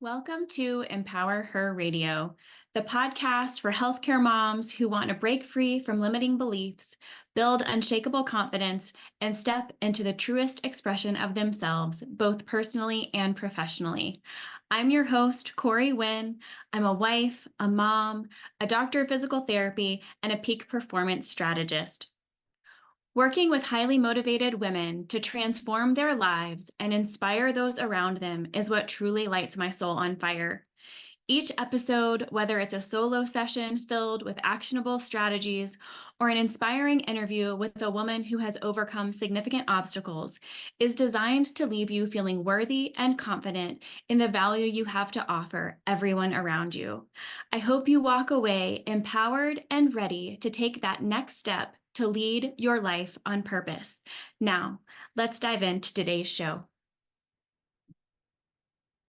Welcome to Empower Her Radio, the podcast for healthcare moms who want to break free from limiting beliefs, build unshakable confidence, and step into the truest expression of themselves, both personally and professionally. I'm your host, Corey Wynn. I'm a wife, a mom, a doctor of physical therapy, and a peak performance strategist. Working with highly motivated women to transform their lives and inspire those around them is what truly lights my soul on fire. Each episode, whether it's a solo session filled with actionable strategies or an inspiring interview with a woman who has overcome significant obstacles, is designed to leave you feeling worthy and confident in the value you have to offer everyone around you. I hope you walk away empowered and ready to take that next step to lead your life on purpose. Now, let's dive into today's show.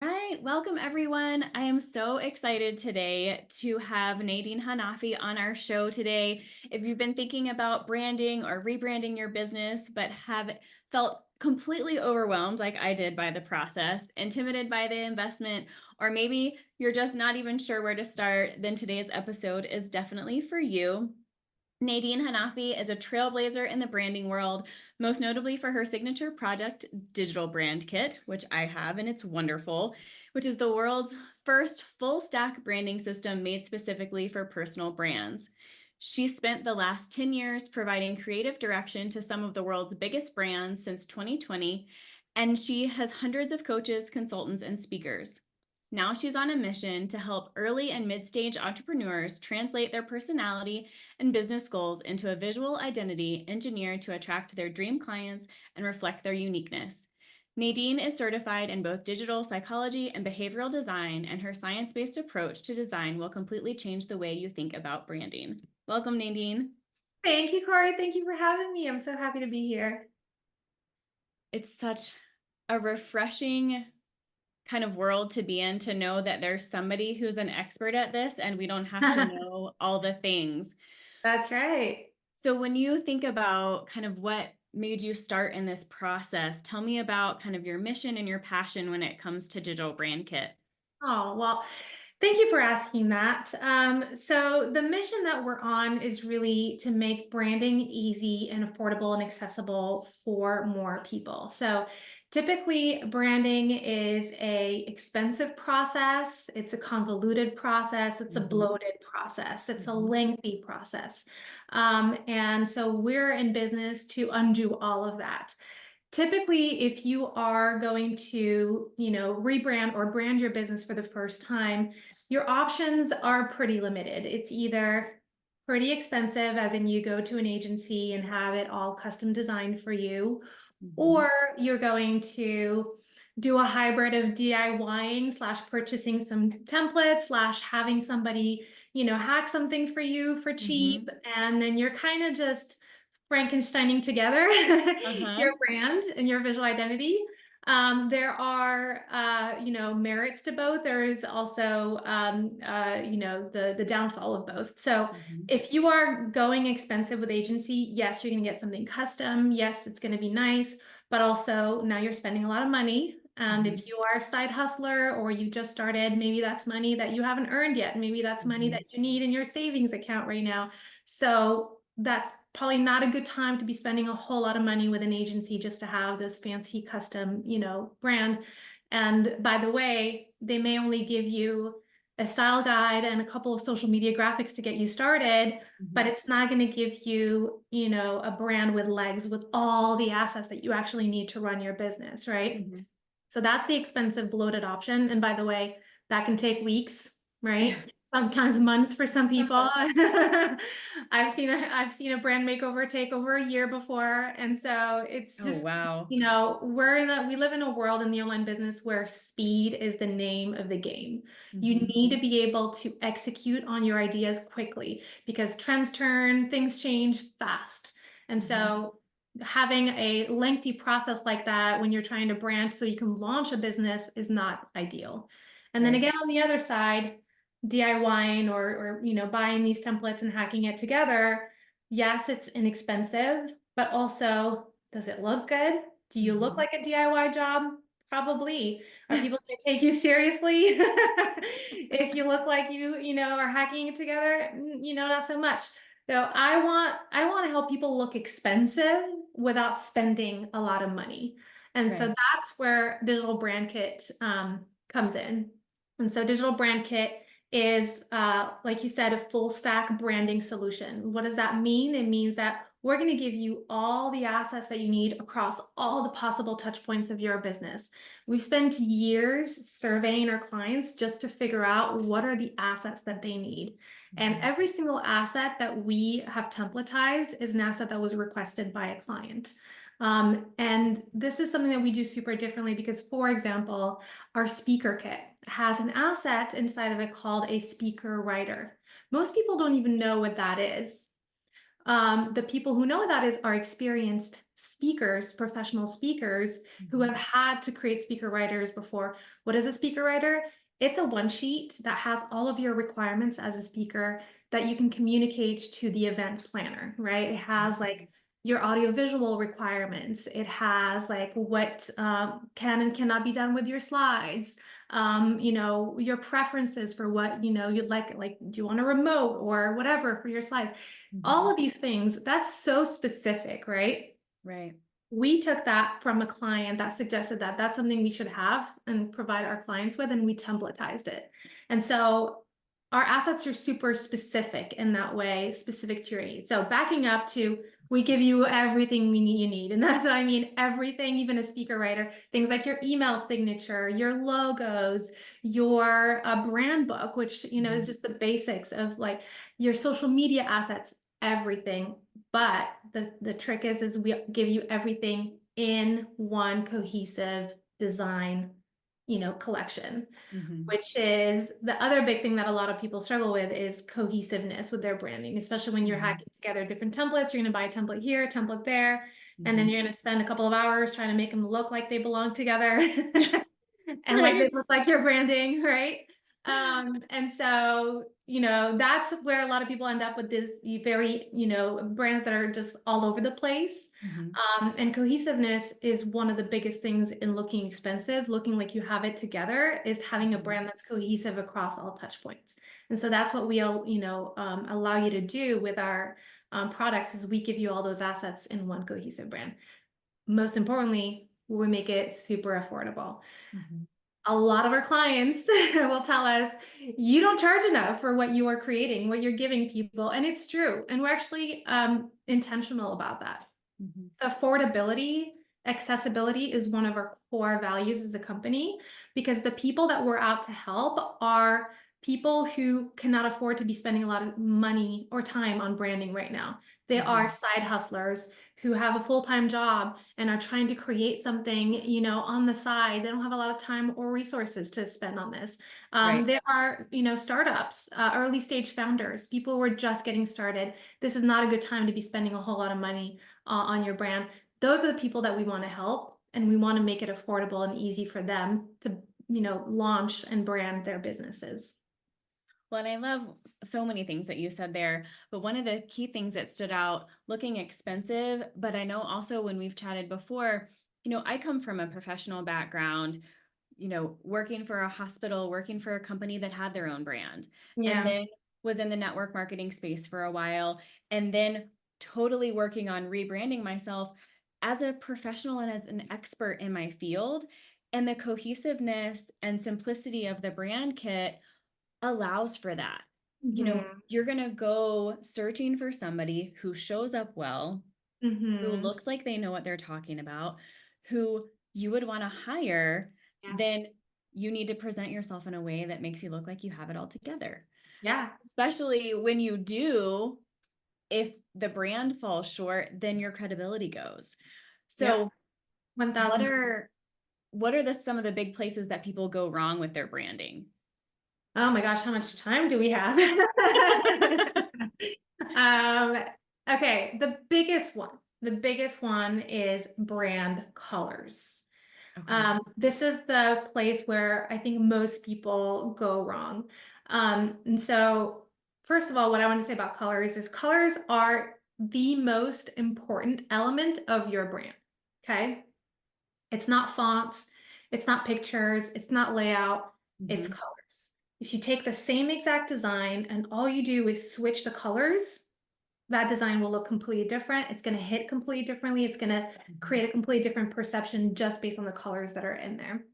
All right, welcome everyone. I am so excited today to have Nadine Hanafi on our show today. If you've been thinking about branding or rebranding your business, but have felt completely overwhelmed like I did by the process, intimidated by the investment, or maybe you're just not even sure where to start, then today's episode is definitely for you. Nadine Hanafi is a trailblazer in the branding world, most notably for her signature project, Digital Brand Kit, which I have, and it's wonderful, which is the world's first full stack branding system made specifically for personal brands. She spent the last 10 years providing creative direction to some of the world's biggest brands since 2020, and she has hundreds of coaches, consultants, and speakers. Now she's on a mission to help early and mid-stage entrepreneurs translate their personality and business goals into a visual identity engineered to attract their dream clients and reflect their uniqueness. Nadine is certified in both digital psychology and behavioral design, and her science-based approach to design will completely change the way you think about branding. Welcome, Nadine. Thank you, Corey. Thank you for having me. I'm so happy to be here. It's such a refreshing kind of world to be in, to know that there's somebody who's an expert at this and we don't have to know all the things. That's right. So when you think about kind of what made you start in this process, tell me about kind of your mission and your passion when it comes to Digital Brand Kit. Oh, well, thank you for asking that. So the mission that we're on is really to make branding easy and affordable and accessible for more people. So typically branding is a expensive process. It's a convoluted process. It's a bloated process. It's a lengthy process. And so we're in business to undo all of that. Typically, if you are going to, rebrand or brand your business for the first time, your options are pretty limited. It's either pretty expensive, as in you go to an agency and have it all custom designed for you, or you're going to do a hybrid of DIYing slash purchasing some templates slash having somebody, hack something for you for cheap. And then you're kind of just Frankensteining together your brand and your visual identity. There are, merits to both. There is also, the downfall of both. So if you are going expensive with agency, yes, you're going to get something custom. Yes, it's going to be nice, but also now you're spending a lot of money. And if you are a side hustler or you just started, maybe that's money that you haven't earned yet. Maybe that's money that you need in your savings account right now. So that's probably not a good time to be spending a whole lot of money with an agency just to have this fancy custom, brand. And by the way, they may only give you a style guide and a couple of social media graphics to get you started, but it's not going to give you, a brand with legs with all the assets that you actually need to run your business, right? So that's the expensive bloated option. And by the way, that can take weeks, right? Sometimes months for some people. I've seen a brand makeover take over a year before. And so it's just, wow. we live in a world in the online business where speed is the name of the game. You need to be able to execute on your ideas quickly because trends turn, things change fast. And so having a lengthy process like that when you're trying to brand so you can launch a business is not ideal. And then again, on the other side, DIYing or buying these templates and hacking it together, yes, it's inexpensive, but also, does it look good? Do you look like a DIY job? Probably. Are people going to take you seriously? If you look like are hacking it together, not so much. So I want to help people look expensive without spending a lot of money. And so Right. that's where Digital Brand Kit comes in. And so Digital Brand Kit is, like you said, a full stack branding solution. What does that mean? It means that we're going to give you all the assets that you need across all the possible touch points of your business. We spent years surveying our clients just to figure out what are the assets that they need. And Mhm. every single asset that we have templatized is an asset that was requested by a client. And this is something that we do super differently because, for example, our speaker kit has an asset inside of it called a speaker writer. Most people don't even know what that is. The people who know that is are experienced speakers, professional speakers who Mhm. have had to create speaker writers before. What is a speaker writer? It's a one sheet that has all of your requirements as a speaker that you can communicate to the event planner, right? It has like your audiovisual requirements. It has like what can and cannot be done with your slides. Your preferences for what you'd like do you want a remote or whatever for your slides? All Mhm. of these things, that's so specific, right? Right. We took that from a client that suggested that that's something we should have and provide our clients with, and we templatized it. And so our assets are super specific in that way, specific to your needs. So backing up to, we give you everything you need. And that's what I mean, everything, even a speaker writer, things like your email signature, your logos, your brand book, which, is Mhm. just the basics of like your social media assets, everything. But the trick is we give you everything in one cohesive design, collection, Mhm. which is the other big thing that a lot of people struggle with is cohesiveness with their branding, especially when you're Mhm. hacking together different templates. You're going to buy a template here, a template there, and then Mhm. you're going to spend a couple of hours trying to make them look like they belong together. And like they Right. look like your branding, right? And so, that's where a lot of people end up with this very, brands that are just all over the place. Mhm. And cohesiveness is one of the biggest things in looking expensive, looking like you have it together, is having a Mhm. brand that's cohesive across all touch points. And so that's what we'll, allow you to do with our products is we give you all those assets in one cohesive brand. Most importantly, we make it super affordable. Mhm. A lot of our clients will tell us, you don't charge enough for what you are creating, what you're giving people. And it's true. And we're actually intentional about that. Mhm. Affordability, accessibility is one of our core values as a company because the people that we're out to help are people who cannot afford to be spending a lot of money or time on branding right now. They are Mhm. side hustlers who have a full-time job and are trying to create something, on the side. They don't have a lot of time or resources to spend on this. Right. There are, startups, early stage founders, people who are just getting started. This is not a good time to be spending a whole lot of money on your brand. Those are the people that we want to help, and we want to make it affordable and easy for them to, launch and brand their businesses. Well, and I love so many things that you said there, but one of the key things that stood out, looking expensive, but I know also when we've chatted before, I come from a professional background, working for a hospital, working for a company that had their own brand, and Yeah. then was in the network marketing space for a while, and then totally working on rebranding myself as a professional and as an expert in my field. And the cohesiveness and simplicity of the brand kit allows for that. Hmm. You're going to go searching for somebody who shows up well, who Hmm. looks like they know what they're talking about, who you would want to hire, Yeah. then you need to present yourself in a way that makes you look like you have it all together. Yeah. Especially when you do, if the brand falls short, then your credibility goes. Yep. So, what 1000%. are what are some of the big places that people go wrong with their branding? Oh my gosh, how much time do we have? Um, okay, the biggest one is brand colors. Okay. This is the place where I think most people go wrong. And so, first of all, what I want to say about colors is colors are the most important element of your brand. Okay. It's not fonts. It's not pictures, it's not layout, it's Mhm. colors. If you take the same exact design and all you do is switch the colors, that design will look completely different. It's going to hit completely differently. It's going to Mhm. create a completely different perception just based on the colors that are in there.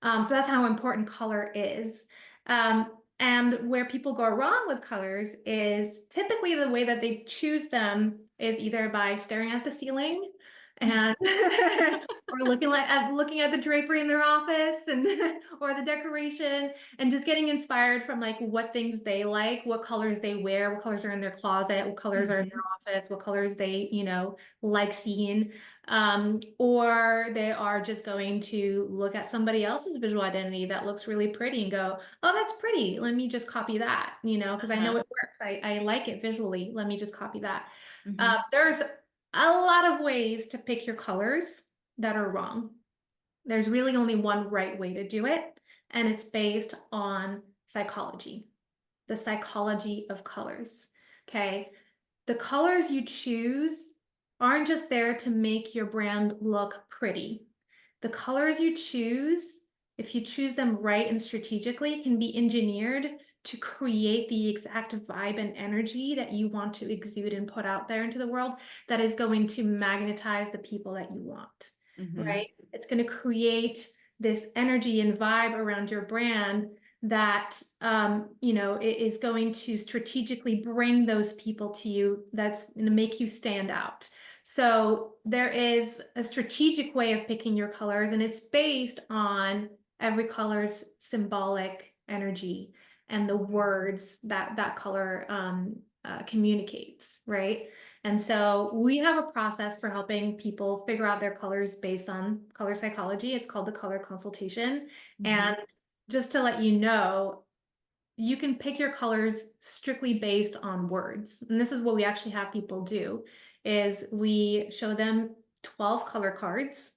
So that's how important color is. And where people go wrong with colors is typically the way that they choose them is either by staring at the ceiling and or looking at the drapery in their office and or the decoration and just getting inspired from like what things they like, what colors they wear, what colors are in their closet, what colors are in their Mhm. office, what colors they, like seeing. Or they are just going to look at somebody else's visual identity that looks really pretty and go, oh, that's pretty. Let me just copy that, because I know Uh-huh. it works. I like it visually. Let me just copy that. Mhm. There's a lot of ways to pick your colors that are wrong. There's really only one right way to do it, and it's based on psychology, the psychology of colors. Okay. The colors you choose aren't just there to make your brand look pretty. The colors you choose, if you choose them right and strategically, can be engineered to create the exact vibe and energy that you want to exude and put out there into the world that is going to magnetize the people that you want, Mhm. right? It's going to create this energy and vibe around your brand that it is going to strategically bring those people to you that's going to make you stand out. So there is a strategic way of picking your colors, and it's based on every color's symbolic energy and the words that that color communicates, right? And so we have a process for helping people figure out their colors based on color psychology. It's called the color consultation. And Mhm. just to let you know, you can pick your colors strictly based on words. And this is what we actually have people do is we show them 12 color cards,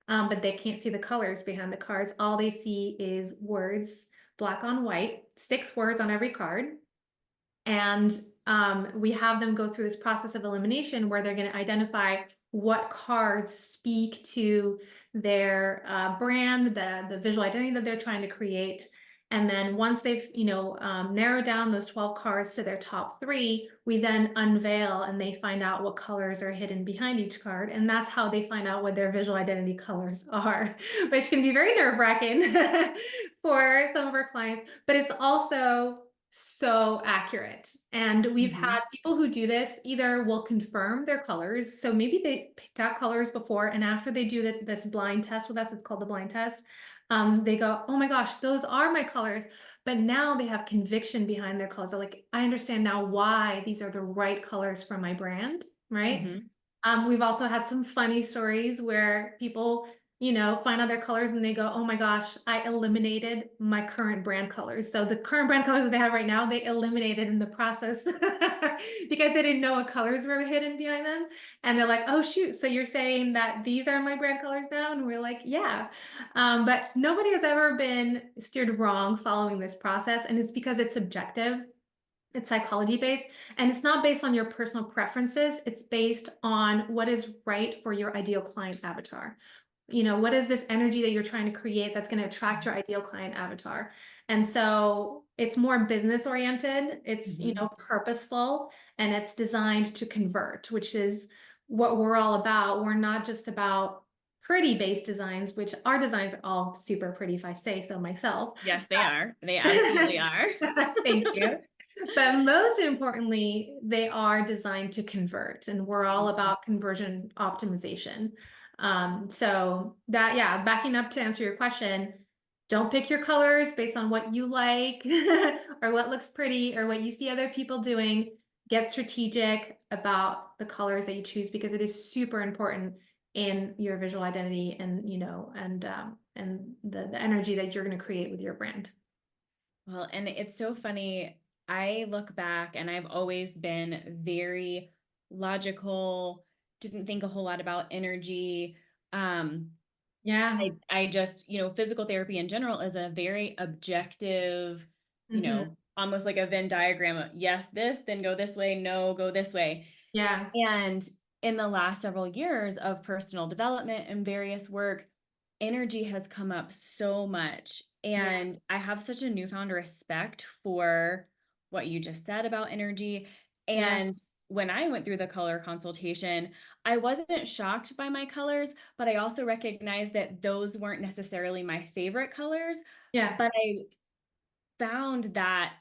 but they can't see the colors behind the cards. All they see is words, black on white, 6 words on every card. And we have them go through this process of elimination where they're going to identify what cards speak to their brand, the visual identity that they're trying to create. And then once they've, narrowed down those 12 cards to their top 3, we then unveil and they find out what colors are hidden behind each card. And that's how they find out what their visual identity colors are, which can be very nerve-wracking for some of our clients. But it's also so accurate. And we've had Mhm. people who do this either will confirm their colors. So maybe they picked out colors before, and after they do this blind test with us, it's called the blind test. They go, oh my gosh, those are my colors. But now they have conviction behind their colors. They're like, I understand now why these are the right colors for my brand, right? Mhm. We've also had some funny stories where people, find out their colors and they go, oh my gosh, I eliminated my current brand colors. So the current brand colors that they have right now, they eliminated in the process because they didn't know what colors were hidden behind them. And they're like, oh shoot, so you're saying that these are my brand colors now? And we're like, yeah. But nobody has ever been steered wrong following this process. And it's because it's subjective. It's psychology based, and it's not based on your personal preferences. It's based on what is right for your ideal client avatar. What is this energy that you're trying to create that's going to attract your ideal client avatar? And so it's more business oriented, it's, Mhm. purposeful, and it's designed to convert, which is what we're all about. We're not just about pretty based designs, which our designs are all super pretty, if I say so myself. Yes, they are. They absolutely are. Thank you. But most importantly, they are designed to convert, and we're all about conversion optimization. So that, yeah, backing up to answer your question, don't pick your colors based on what you like or what looks pretty or what you see other people doing. Get strategic about the colors that you choose because it is super important in your visual identity and, and the energy that you're going to create with your brand. Well, and it's so funny. I look back and I've always been very logical, didn't think a whole lot about energy. Um, Yeah. I just, physical therapy in general is a very objective, Hmm. almost like a Venn diagram of yes, this, then go this way, no, go this way. Yeah. And in the last several years of personal development and various work, energy has come up so much. Yeah. And I have such a newfound respect for what you just said about energy. Yeah. And when I went through the color consultation, I wasn't shocked by my colors, but I also recognized that those weren't necessarily my favorite colors. Yeah. But I found that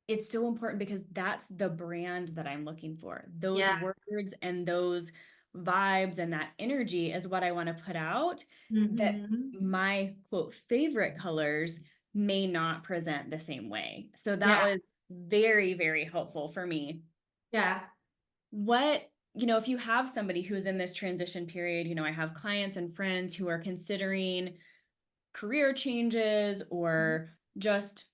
it's so important because that's the brand that I'm looking for. Those Yeah. words and those vibes and that energy is what I want to put out, that Hmm. my quote favorite colors may not present the same way. So that Yeah. was very, very helpful for me. Yeah. What, if you have somebody who's in this transition period, I have clients and friends who are considering career changes Mhm. or just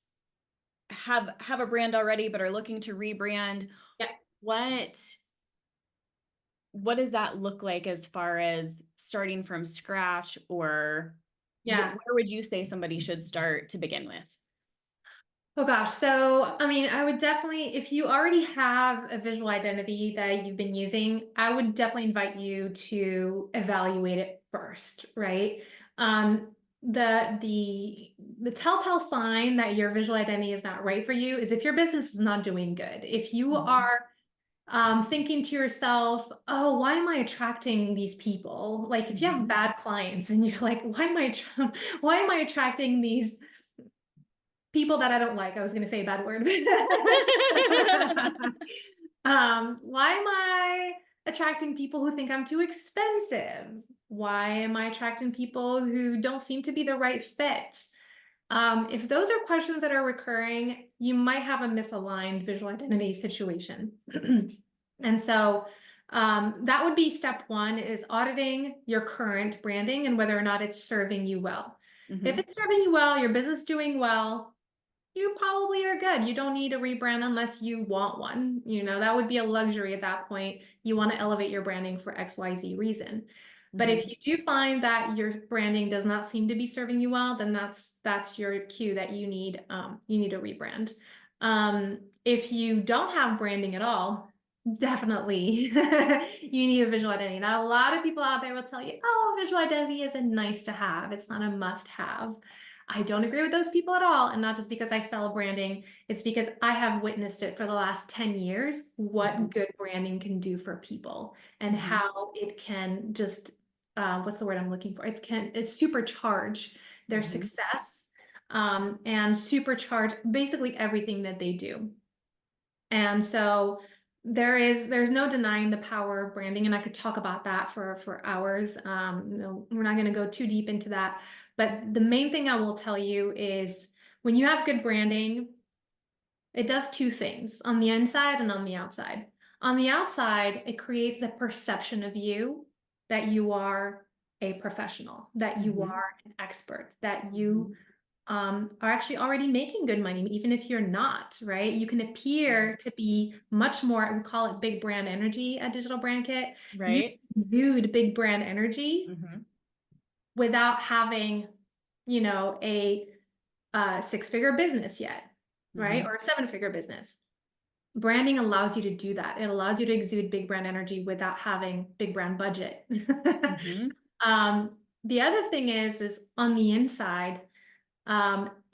have a brand already but are looking to rebrand. Yeah. what what does that look like as far as starting from scratch, or Yeah. where would you say somebody should start to begin with? Oh gosh. So, I mean, I would definitely, if you already have a visual identity that you've been using, I would definitely invite you to evaluate it first, right? Um, the telltale sign that your visual identity is not right for you is if your business is not doing good. If you Mhm. are thinking to yourself, oh, why am I attracting these people? Like if you have Mhm. bad clients and you're like, why am I attracting these people that I don't like? I was going to say a bad word. Why am I attracting people who think I'm too expensive? Why am I attracting people who don't seem to be the right fit? If those are questions that are recurring, you might have a misaligned visual identity situation. And so that would be step one, is auditing your current branding and whether or not it's serving you well. If Mhm. it's serving you well, your business doing well, you probably are good. You don't need a rebrand unless you want one. That would be a luxury at that point. You want to elevate your branding for XYZ reason. But if Mhm. you do find that your branding does not seem to be serving you well, then that's your cue that you need a rebrand. If you don't have branding at all, definitely you need a visual identity. Now, a lot of people out there will tell you, oh, visual identity is a nice to have. It's not a must have. I don't agree with those people at all. And not just because I sell branding, it's because I have witnessed it for the last 10 years, what Mhm. good branding can do for people and Mhm. how it can just, what's the word I'm looking for? It's supercharge their Mhm. success, and supercharge basically everything that they do. And so there's no denying the power of branding, and I could talk about that for hours. No, we're not going to go too deep into that. But the main thing I will tell you is when you have good branding, it does two things on the inside and on the outside. On the outside, it creates a perception of you that you are a professional, that you Mhm. are an expert, that you Mhm. are actually already making good money, even if you're not, right? You can Right. appear to be much more, we call it big brand energy at Digital Brand Kit. You can Right. exude big brand energy Mhm. without having, a six-figure business yet, right? Mhm. Or a seven-figure business. Branding allows you to do that. It allows you to exude big brand energy without having big brand budget. Mhm. The other thing is on the inside,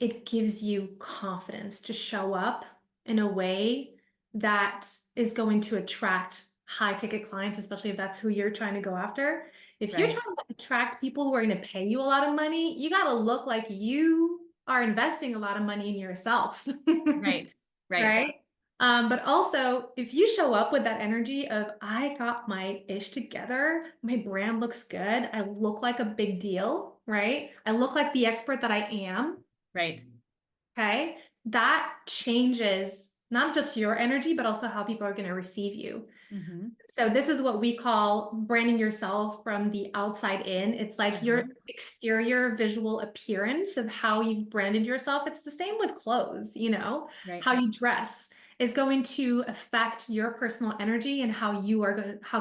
it gives you confidence to show up in a way that is going to attract high ticket clients, especially if that's who you're trying to go after. If you're Right. trying to attract people who are going to pay you a lot of money, you got to look like you are investing a lot of money in yourself. Right. Right. Right? But also, if you show up with that energy of, I got my ish together, my brand looks good, I look like a big deal, right? I look like the expert that I am, Right. okay? That changes not just your energy, but also how people are going to receive you. Mhm. So this is what we call branding yourself from the outside in. It's like your Mhm. exterior visual appearance of how you've branded yourself. It's the same with clothes, Right. how you dress is going to affect your personal energy and how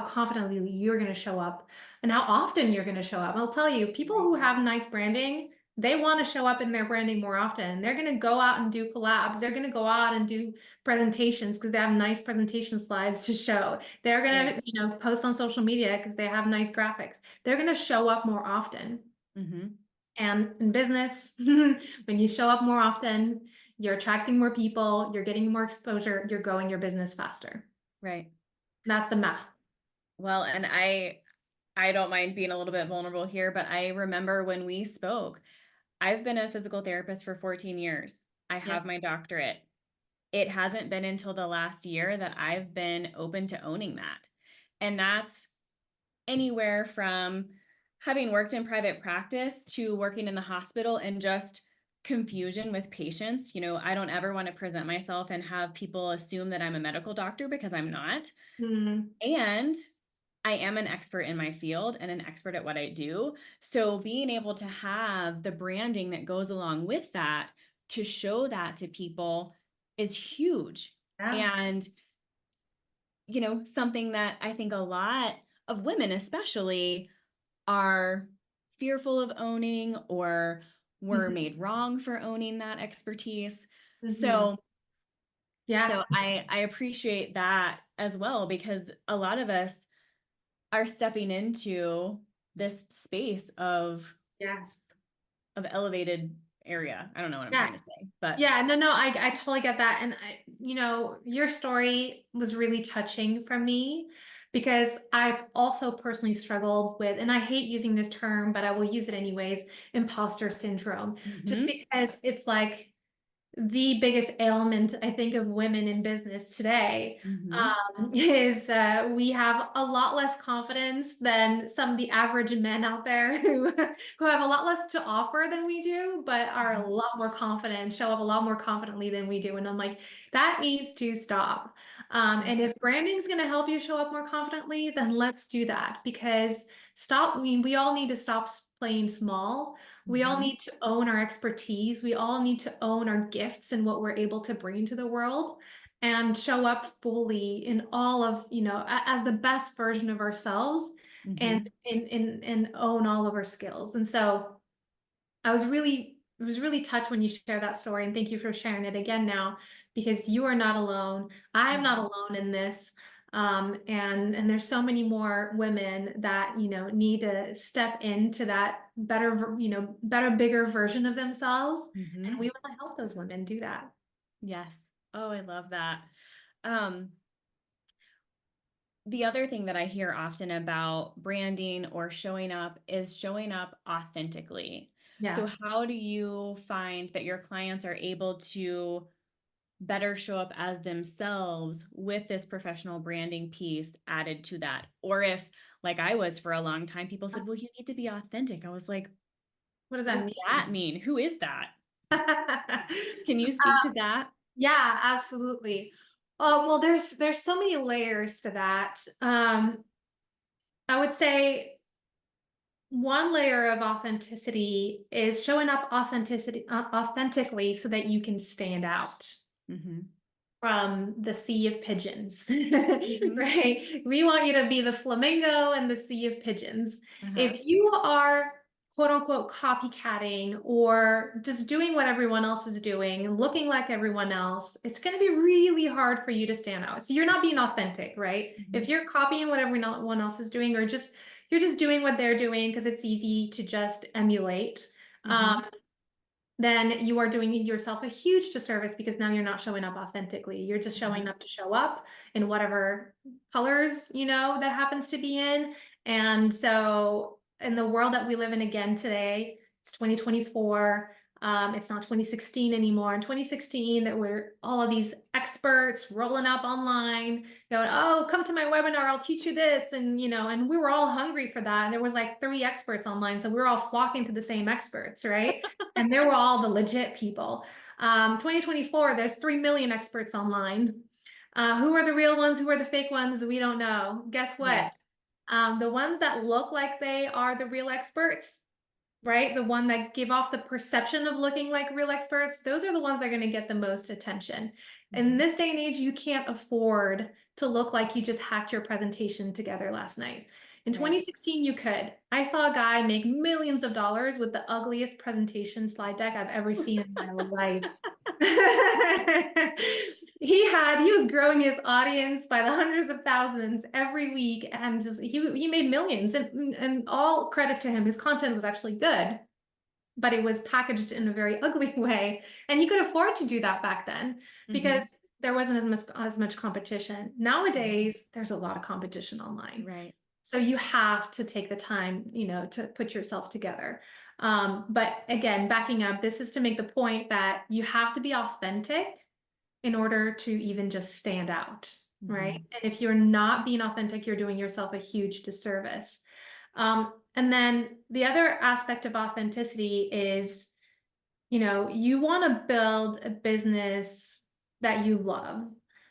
confidently you're going to show up and how often you're going to show up. I'll tell you, people Right. who have nice branding, they want to show up in their branding more often. They're going to go out and do collabs. They're going to go out and do presentations because they have nice presentation slides to show. They're Right. gonna, post on social media because they have nice graphics. They're gonna show up more often. Mhm. And in business, when you show up more often, you're attracting more people, you're getting more exposure, you're growing your business faster. Right. That's the math. Well, and I don't mind being a little bit vulnerable here, but I remember when we spoke, I've been a physical therapist for 14 years. I Yeah. have my doctorate. It hasn't been until the last year that I've been open to owning that. And that's anywhere from having worked in private practice to working in the hospital and just confusion with patients. I don't ever want to present myself and have people assume that I'm a medical doctor because I'm not. Mm, And I am an expert in my field and an expert at what I do. So being able to have the branding that goes along with that to show that to people is huge. yeah. And, something that I think a lot of women, especially, are fearful of owning or were Mhm, made wrong for owning that expertise. mhm. So, Yeah. so I appreciate that as well because a lot of us are stepping into this space Yes. of elevated area. I don't know what I'm Yeah. trying to say, but Yeah, no, no, I totally get that. And your story was really touching for me because I've also personally struggled with, and I hate using this term, but I will use it anyways, imposter syndrome. Just mhm, because it's like the biggest ailment, I think, of women in business today, mhm, is we have a lot less confidence than some of the average men out there who have a lot less to offer than we do, but are a mhm, lot more confident, show up a lot more confidently than we do. And I'm like, that needs to stop. And if branding is going to help you show up more confidently, then let's do that because we all need to stop playing small. We all mhm, need to own our expertise. We all need to own our gifts and what we're able to bring to the world and show up fully in all of, as the best version of ourselves and mhm, and own all of our skills. And so I was really touched when you shared that story, and thank you for sharing it again now because you are not alone. I am not mhm, alone in this. And there's so many more women that, need to step into that better, better, bigger version of themselves. And we mhm. want to help those women do that. Yes. Oh, I love that. Um, the other thing that I hear often about branding or showing up is showing up authentically. So, Yeah. how do you find that your clients are able to better show up as themselves with this professional branding piece added to that? Or if, like I was for a long time, people said, well, you need to be authentic. I was like, What does what that does mean? that mean? Who is that? Can you speak to that? Yeah, absolutely. Well, there's so many layers to that. I would say one layer of authenticity is showing up authentically so that you can stand out Mm-hmm. from the sea of pigeons, Mm-hmm. right? We want you to be the flamingo in the sea of pigeons. Uh-huh. If you are quote unquote copycatting or just doing what everyone else is doing and looking like everyone else, it's going to be really hard for you to stand out. So you're not being authentic, right? If Mm-hmm. you're copying what everyone else is doing or just you're just doing what they're doing because it's easy to just emulate. Mm-hmm. Then you are doing yourself a huge disservice because now you're not showing up authentically. You're just showing Mm-hmm. up to show up in whatever colors, that happens to be in. And so in the world that we live in again today, it's 2024. It's not 2016 anymore. In 2016, that we're all of these experts rolling up online, going, "Oh, come to my webinar, I'll teach you this." And we were all hungry for that. And there was like 3 experts online. So we were all flocking to the same experts, right? And they were all the legit people. 2024, there's 3 million experts online. Who are the real ones? Who are the fake ones? We don't know. Guess Right. what? The ones that look like they are the real experts, right? The one that give off the perception of looking like real experts, those are the ones that are going to get the most attention. In Mm-hmm. this day and age, you can't afford to look like you just hacked your presentation together last night. In Right. 2016, you could. I saw a guy make millions of dollars with the ugliest presentation slide deck I've ever seen in my life. He was growing his audience by the hundreds of thousands every week, and just he made millions. And all credit to him, his content was actually good, but it was packaged in a very ugly way. And he could afford to do that back then Hmm. because there wasn't as much competition. Nowadays, there's a lot of competition online. Right. So you have to take the time, to put yourself together. But again, backing up, this is to make the point that you have to be authentic in order to even just stand out, right? Hmm. And if you're not being authentic, you're doing yourself a huge disservice. And then the other aspect of authenticity is, you want to build a business that you love.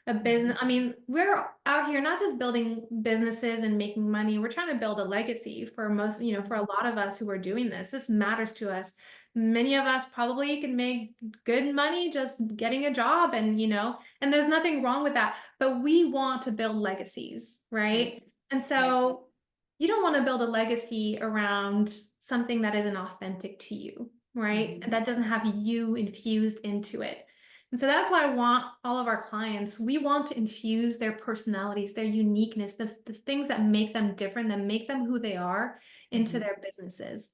A business, I mean, we're out here not just building businesses and making money, we're trying to build a legacy for most, for a lot of us who are doing this. This matters to us. Many of us probably can make good money just getting a job and there's nothing wrong with that, but we want to build legacies, Right. right? And Right. so you don't want to build a legacy around something that isn't authentic to you, right? Hmm. And that doesn't have you infused into it. And so that's why I want all of our clients, we want to infuse their personalities, their uniqueness, the things that make them different, that make them who they are into Hmm. their businesses.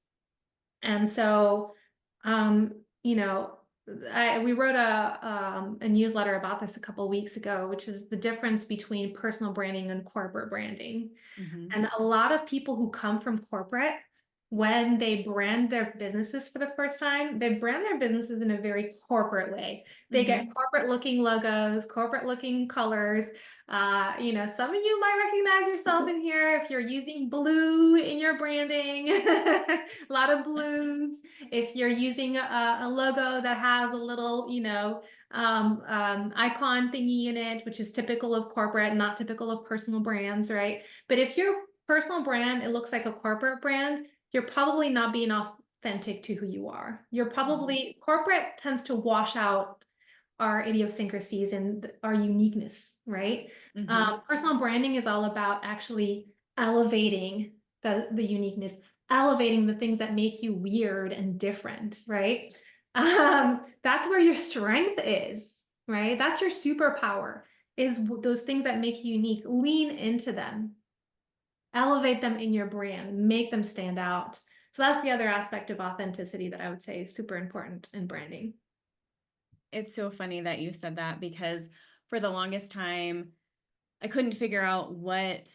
And so, you know, we wrote a newsletter about this a couple of weeks ago, which is the difference between personal branding and corporate branding. Hmm. And a lot of people who come from corporate, when they brand their businesses for the first time, they brand their businesses in a very corporate way. They get Hmm. corporate looking logos, corporate looking colors. Some of you might recognize yourself in here if you're using blue in your branding, a lot of blues. If you're using a logo that has a little, icon thingy in it, which is typical of corporate, not typical of personal brands, right? But if your personal brand, it looks like a corporate brand, you're probably not being authentic to who you are. You're Hmm. probably, corporate tends to wash out our idiosyncrasies and our uniqueness, right? Hmm. Personal branding is all about actually elevating the uniqueness, elevating the things that make you weird and different, right? That's where your strength is, right? That's your superpower, is those things that make you unique. Lean into them, elevate them in your brand, make them stand out. So that's the other aspect of authenticity that I would say is super important in branding. It's so funny that you said that because for the longest time, I couldn't figure out what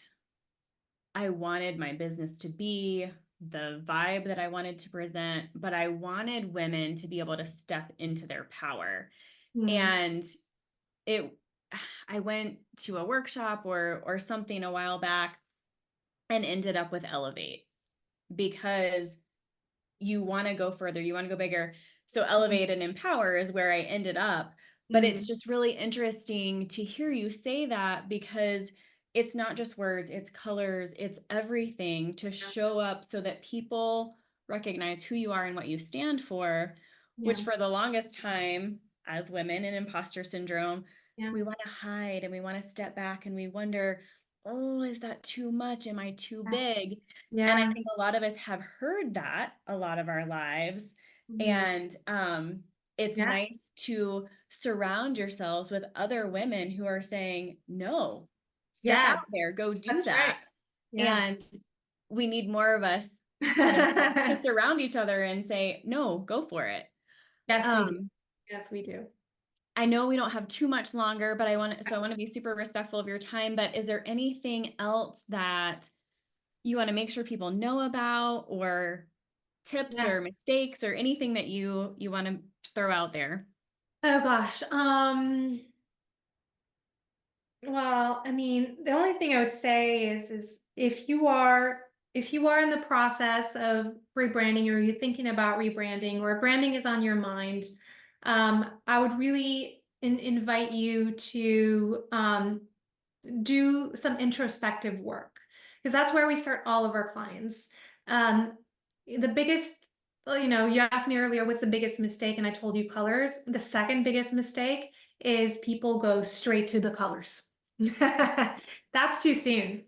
I wanted my business to be, the vibe that I wanted to present, but I wanted women to be able to step into their power. Mm, And it I went to a workshop or something a while back and ended up with Elevate because you want to go further, you want to go bigger. So mm, elevate and empower is where I ended up. But it's mm. just really interesting to hear you say that because it's not just words, it's colors, it's everything to Yeah, show up so that people recognize who you are and what you stand for, which yeah, for the longest time, as women in imposter syndrome, yeah, we want to hide and we want to step back and we wonder, oh, is that too much? Am I too big? And I yeah, think a lot of us have heard that a lot of our lives. yeah, And it's yeah, nice to surround yourselves with other women who are saying, no, step out yeah, there, go do that's right. that. Yeah. And we need more of us kind of to surround each other and say, no, go for it. Yes, we do. Um, Yes, we do. I know we don't have too much longer, but I want to be super respectful of your time. But is there anything else that you want to make sure people know about or tips Yeah. or mistakes or anything that you want to throw out there? Oh gosh. Well, I mean, the only thing I would say is if you are in the process of rebranding or you're thinking about rebranding or branding is on your mind, I would really invite you to do some introspective work because that's where we start all of our clients. Um, the biggest, you asked me earlier, what's the biggest mistake? And I told you colors. The second biggest mistake is people go straight to the colors. That's too soon.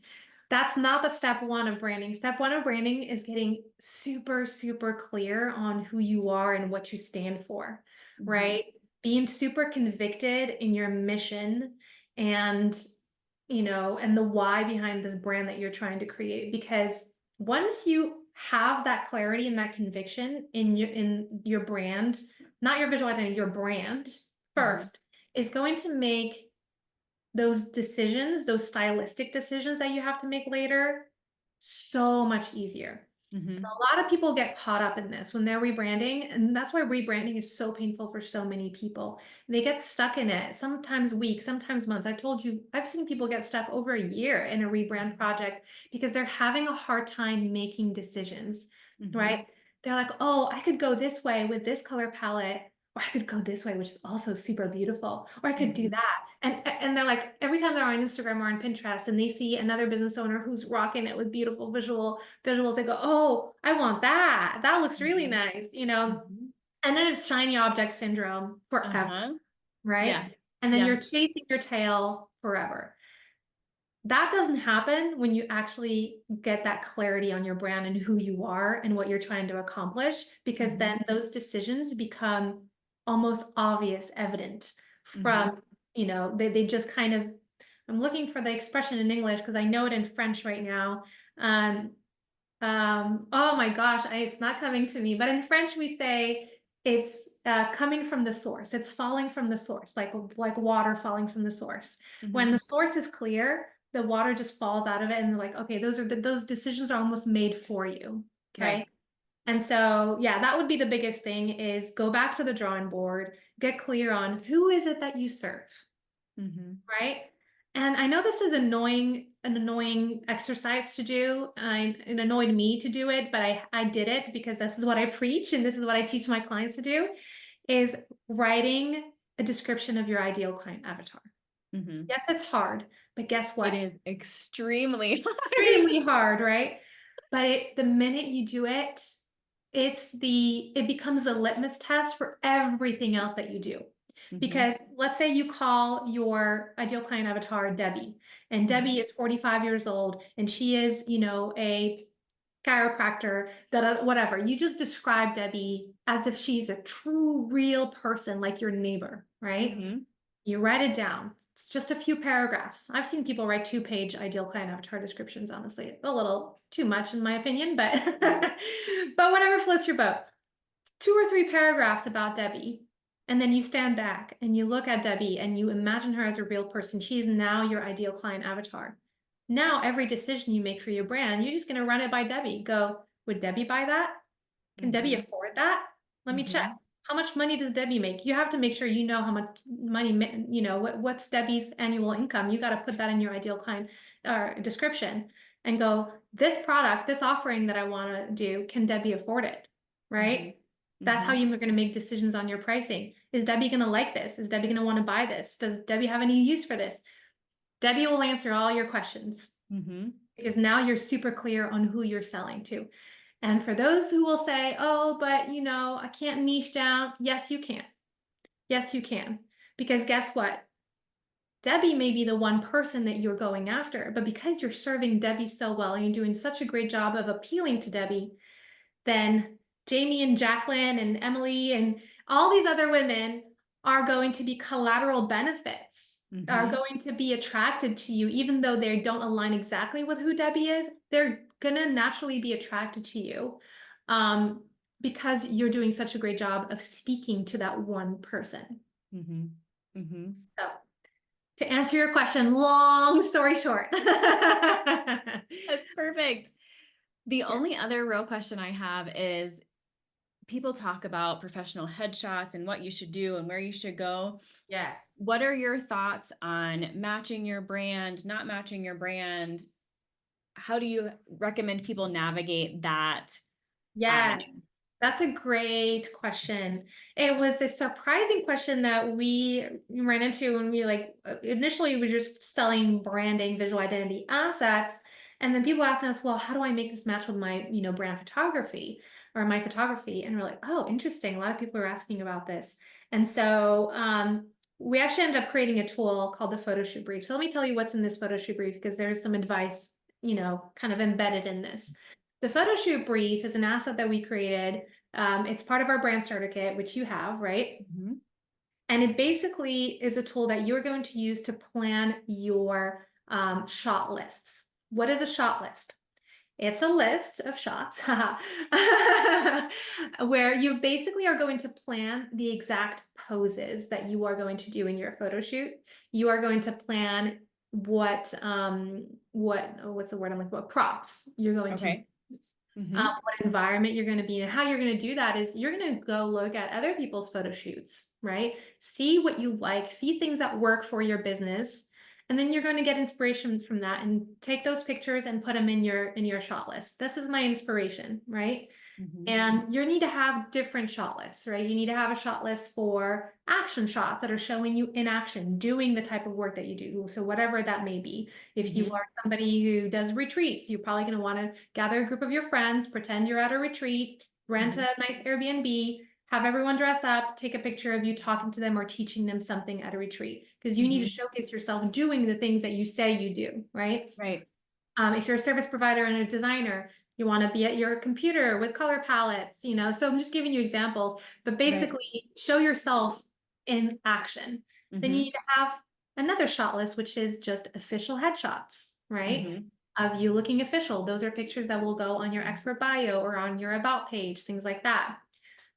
That's not the step one of branding. Step one of branding is getting super, super clear on who you are and what you stand for, Hmm. right? being super convicted in your mission and and the why behind this brand that you're trying to create. Because once you have that clarity and that conviction in your brand, not your visual identity, your brand Mhm. first, is going to make those decisions, those stylistic decisions that you have to make later, so much easier. Mhm. A lot of people get caught up in this when they're rebranding, and that's why rebranding is so painful for so many people. They get stuck in it, sometimes weeks, sometimes months. I told you, I've seen people get stuck over a year in a rebrand project because they're having a hard time making decisions, Mhm. right? They're like, oh, I could go this way with this color palette, or I could go this way, which is also super beautiful, or I could do Mhm. that. And they're like, every time they're on Instagram or on Pinterest and they see another business owner who's rocking it with beautiful visuals, they go, oh, I want that. That looks really Mhm. nice, you know? Mhm. And then it's shiny object syndrome forever, Uh-huh. right? Yes. And then Yeah. you're chasing your tail forever. That doesn't happen when you actually get that clarity on your brand and who you are and what you're trying to accomplish, because Mhm. then those decisions become almost obvious, evident Mhm. from, they just kind of, I'm looking for the expression in English because I know it in French right now. Um, oh my gosh, it's not coming to me, but in French we say it's coming from the source. It's falling from the source, like water falling from the source. When Mhm. the source is clear, the water just falls out of it, and they're like, okay, those decisions are almost made for you. Right. Okay. And so, yeah, that would be the biggest thing is go back to the drawing board, get clear on who is it that you serve, Mhm. right? And I know this is an annoying exercise to do. It annoyed me to do it, but I did it because this is what I preach and this is what I teach my clients to do, is writing a description of your ideal client avatar. Mhm. Yes, it's hard, but guess It what? is extremely hard. Extremely hard, right? But the minute you do it, it becomes a litmus test for everything else that you do. Mhm. Because let's say you call your ideal client avatar Debbie, and Mhm. Debbie is 45 years old, and she is, a chiropractor, that whatever. You just describe Debbie as if she's a true, real person, like your neighbor, right? Mhm. You write it down. It's just a few paragraphs. I've seen people write 2-page ideal client avatar descriptions, honestly. A little too much in my opinion, but but whatever floats your boat. 2 or 3 paragraphs about Debbie. And then you stand back and you look at Debbie and you imagine her as a real person. She's now your ideal client avatar. Now every decision you make for your brand, you're just going to run it by Debbie. Go, would Debbie buy that? Can Debbie Mhm. afford that? Let me check. Mhm. How much money does Debbie make? You have to make sure you know how much money, what's Debbie's annual income. You got to put that in your ideal client description and go, this product, this offering that I want to do, can Debbie afford it? Mhm. Right? That's how Mhm. you're going to make decisions on your pricing. Is Debbie going to like this? Is Debbie going to want to buy this? Does Debbie have any use for this? Debbie will answer all your questions Mhm. because now you're super clear on who you're selling to. And for those who will say, oh, but I can't niche down. Yes, you can. Yes, you can. Because guess what? Debbie may be the one person that you're going after, but because you're serving Debbie so well and you're doing such a great job of appealing to Debbie, then Jamie and Jacqueline and Emily and all these other women are going to be collateral benefits, are Mhm. going to be attracted to you, even though they don't align exactly with who Debbie is. They're going to naturally be attracted to you um, because you're doing such a great job of speaking to that one person. Mhm. Mhm. So, to answer your question, long story short. That's perfect. The Yeah. only other real question I have is people talk about professional headshots and what you should do and where you should go. Yes. What are your thoughts on matching your brand, not matching your brand? How do you recommend people navigate that Yes, avenue? that's a great question. It was a surprising question that we ran into when we initially we were just selling branding, visual identity assets. And then people asking us, well, how do I make this match with my, brand photography or my photography? And we're like, oh, interesting. A lot of people are asking about this. And so we actually ended up creating a tool called the photo shoot brief. So let me tell you what's in this photo shoot brief because there's some advice, kind of embedded in this. The photo shoot brief is an asset that we created. It's part of our brand starter kit, which you have, right? Mhm. And it basically is a tool that you're going to use to plan your shot lists. What is a shot list? It's a list of shots where you basically are going to plan the exact poses that you are going to do in your photo shoot. You are going to plan what's the word I'm looking for? Props you're going to Okay. use. Mm-hmm. What environment you're going to be in. And how you're going to do that is you're going to go look at other people's photo shoots, right? See what you like, see things that work for your business, and then you're going to get inspiration from that and take those pictures and put them in your shot list. This is my inspiration, right? Mm-hmm. And you need to have different shot lists, right? You need to have a shot list for action shots that are showing you in action, doing the type of work that you do. So whatever that may be. If you Mm-hmm. are somebody who does retreats, you're probably going to want to gather a group of your friends, pretend you're at a retreat, rent Mm-hmm. a nice Airbnb, have everyone dress up, take a picture of you talking to them or teaching them something at a retreat, because you need to Mm-hmm. showcase yourself doing the things that you say you do, right? Right. If you're a service provider and a designer, you want to be at your computer with color palettes, So I'm just giving you examples, but Right. basically show yourself in action. Then you Mm-hmm. need to have another shot list, which is just official headshots, right? Mm-hmm. Of you looking official. Those are pictures that will go on your expert bio or on your about page, things like that.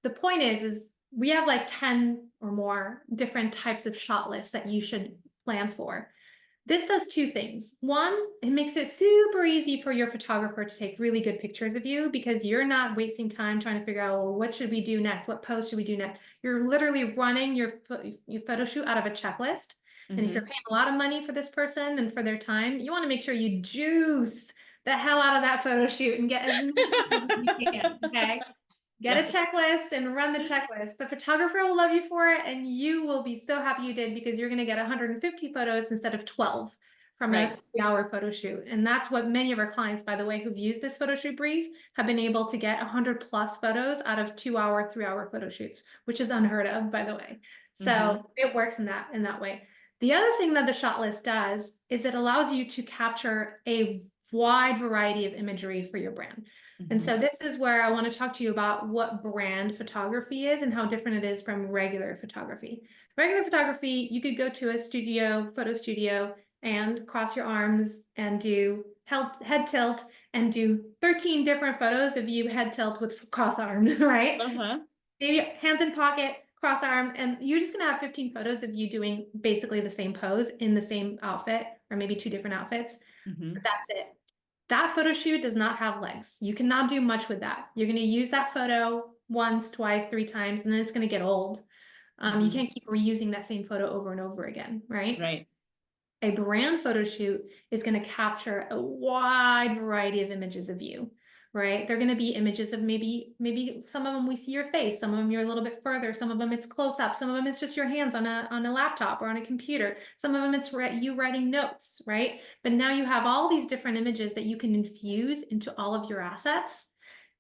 The point is we have like 10 or more different types of shot lists that you should plan for. This does two things. One, it makes it super easy for your photographer to take really good pictures of you because you're not wasting time trying to figure out, well, what should we do next? What pose should we do next? You're literally running your photo shoot out of a checklist. And if you're Mm-hmm. paying a lot of money for this person and for their time, you want to make sure you juice the hell out of that photo shoot and get as many photos as you can. Okay. Get Yes. a checklist and run the checklist. The photographer will love you for it, and you will be so happy you did because you're going to get 150 photos instead of 12 from a Right. 3-hour photo shoot. And that's what many of our clients, by the way, who've used this photo shoot brief have been able to get 100 plus photos out of 2-hour, 3-hour photo shoots, which is unheard of, by the way. Mm-hmm. So it works in that way. The other thing that the shot list does is it allows you to capture a wide variety of imagery for your brand. And Mm-hmm. so this is where I want to talk to you about what brand photography is and how different it is from regular photography. Regular photography, you could go to a studio, photo studio, and cross your arms and do head tilt and do 13 different photos of you head tilt with cross arms, right? Uh-huh. Maybe hands in pocket, cross arm, and you're just gonna have 15 photos of you doing basically the same pose in the same outfit, or maybe two different outfits, Mm-hmm. but that's it. That photo shoot does not have legs. You cannot do much with that. You're going to use that photo once, twice, 3 times, and then it's going to get old. You Mm-hmm. can't keep reusing that same photo over and over again, right? Right. A brand photo shoot is going to capture a wide variety of images of you, right? They're going to be images of maybe some of them we see your face, some of them you're a little bit further, some of them it's close up, some of them it's just your hands on a laptop or on a computer, some of them it's you writing notes, right? But now you have all these different images that you can infuse into all of your assets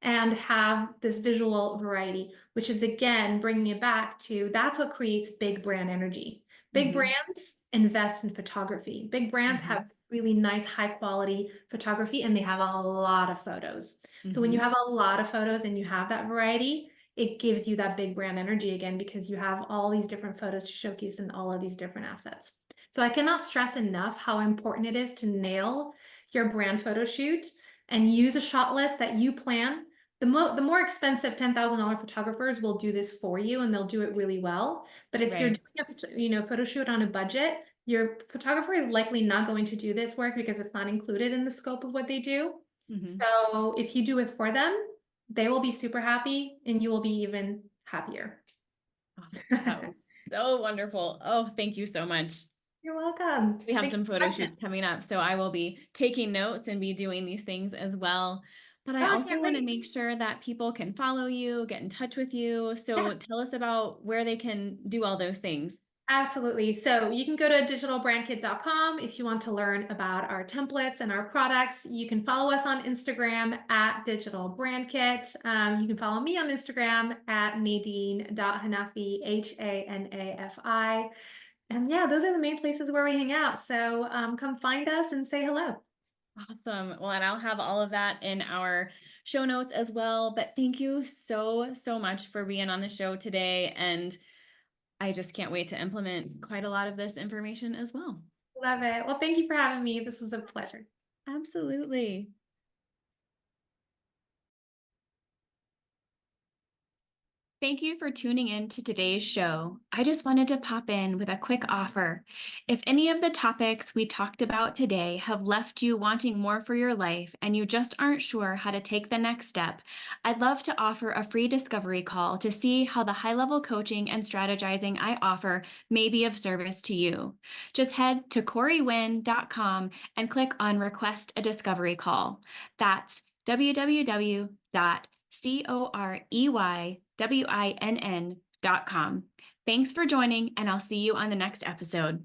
and have this visual variety, which is again bringing it back to that's what creates big brand energy. Big Mm-hmm. brands invest in photography. Big brands Mm-hmm. have really nice, high quality photography and they have a lot of photos. So when Mm-hmm. you have a lot of photos and you have that variety, it gives you that big brand energy again because you have all these different photos to showcase in all of these different assets. So I cannot stress enough how important it is to nail your brand photo shoot and use a shot list that you plan. The more expensive $10,000 photographers will do this for you and they'll do it really well. But if you're Right. doing a photo shoot on a budget, your photographer is likely not going to do this work because it's not included in the scope of what they do. Mm-hmm. So if you do it for them, they will be super happy and you will be even happier. Oh, that was so wonderful. Oh, thank you so much. You're welcome. We have Thanks some for the photo question. shoots coming up, so I will be taking notes and be doing these things as well. But I Oh, I also can't want to wait. make sure that people can follow you, get in touch with you. Yeah. So tell us about where they can do all those things. Absolutely. So you can go to digitalbrandkit.com if you want to learn about our templates and our products. You can follow us on Instagram at digitalbrandkit. You can follow me on Instagram at nadine.hanafi, Hanafi. And yeah, those are the main places where we hang out. So come find us and say hello. Awesome. Well, and I'll have all of that in our show notes as well. But thank you so, so much for being on the show today. And I just can't wait to implement quite a lot of this information as well. Love it. Well, thank you for having me. This was a pleasure. Absolutely. Thank you for tuning in to today's show. I just wanted to pop in with a quick offer. If any of the topics we talked about today have left you wanting more for your life and you just aren't sure how to take the next step, I'd love to offer a free discovery call to see how the high level coaching and strategizing I offer may be of service to you. Just head to corywin.com and click on Request a Discovery Call. That's www.coreyWinn.com. Thanks for joining, and I'll see you on the next episode.